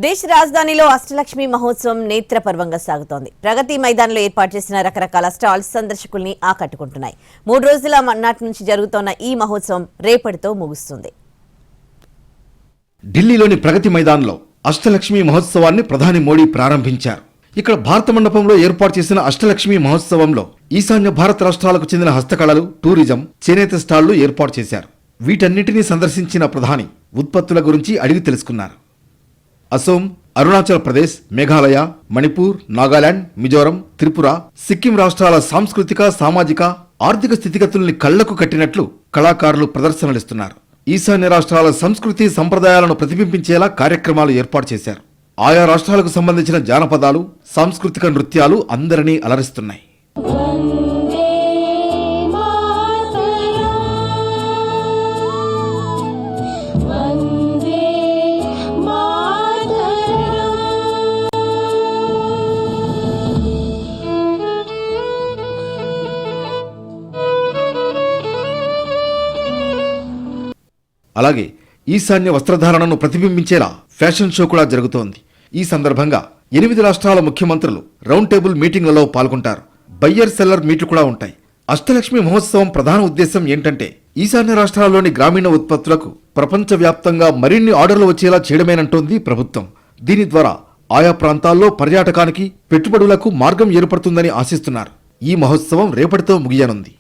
దేశ రాజధానిలో అష్టలక్ష్మి మహోత్సవం నేత్రపర్వంగా సాగుతోంది. ప్రగతి మైదానంలో ఏర్పాటు చేసిన రకరకాల స్టాల్స్ సందర్శకుల్ని ఆకట్టుకుంటున్నాయి. 3 రోజుల నాటి నుంచి జరుగుతోన్న ఈ మహోత్సవం రేపటితో ముగుస్తుంది. ఢిల్లీలోని ప్రగతి మైదానంలో అష్టలక్ష్మి మహోత్సవాన్ని ప్రధాని మోడీ ప్రారంభించారు. ఇక్కడ భారత మండపంలో ఏర్పాటు చేసిన అష్టలక్ష్మి మహోత్సవంలో ఈశాన్య భారత రాష్ట్రాలకు చెందిన హస్తకళలు, టూరిజం, చేనేత స్టాళ్లు ఏర్పాటు చేశారు. వీటన్నిటినీ సందర్శించిన ప్రధాని ఉత్పత్తుల గురించి అడిగి తెలుసుకున్నారు. అసోం, అరుణాచల్ ప్రదేశ్, మేఘాలయ, మణిపూర్, నాగాలాండ్, మిజోరం, త్రిపుర, సిక్కిం రాష్ట్రాల సాంస్కృతిక, సామాజిక, ఆర్థిక స్థితిగతుల్ని కళ్లకు కట్టినట్లు కళాకారులు ప్రదర్శనలిస్తున్నారు. ఈశాన్య రాష్ట్రాల సంస్కృతి, సంప్రదాయాలను ప్రతిబింబించేలా కార్యక్రమాలు ఏర్పాటు చేశారు. ఆయా రాష్ట్రాలకు సంబంధించిన జానపదాలు, సాంస్కృతిక నృత్యాలు అందరినీ అలరిస్తున్నాయి. అలాగే ఈశాన్య వస్త్రధారణను ప్రతిబింబించేలా ఫ్యాషన్ షో కూడా జరుగుతోంది. ఈ సందర్భంగా 8 రాష్ట్రాల ముఖ్యమంత్రులు రౌండ్ టేబుల్ మీటింగ్లలో పాల్గొంటారు. బయ్యర్ సెల్లర్ మీట్లు కూడా ఉంటాయి. అష్టలక్ష్మి మహోత్సవం ప్రధాన ఉద్దేశం ఏంటంటే ఈశాన్య రాష్ట్రాల్లోని గ్రామీణ ఉత్పత్తులకు ప్రపంచవ్యాప్తంగా మరిన్ని ఆర్డర్లు వచ్చేలా చేయడమేనంటోంది ప్రభుత్వం. దీని ద్వారా ఆయా ప్రాంతాల్లో పర్యాటకానికి, పెట్టుబడులకు మార్గం ఏర్పడుతుందని ఆశిస్తున్నారు. ఈ మహోత్సవం రేపటితో ముగియనుంది.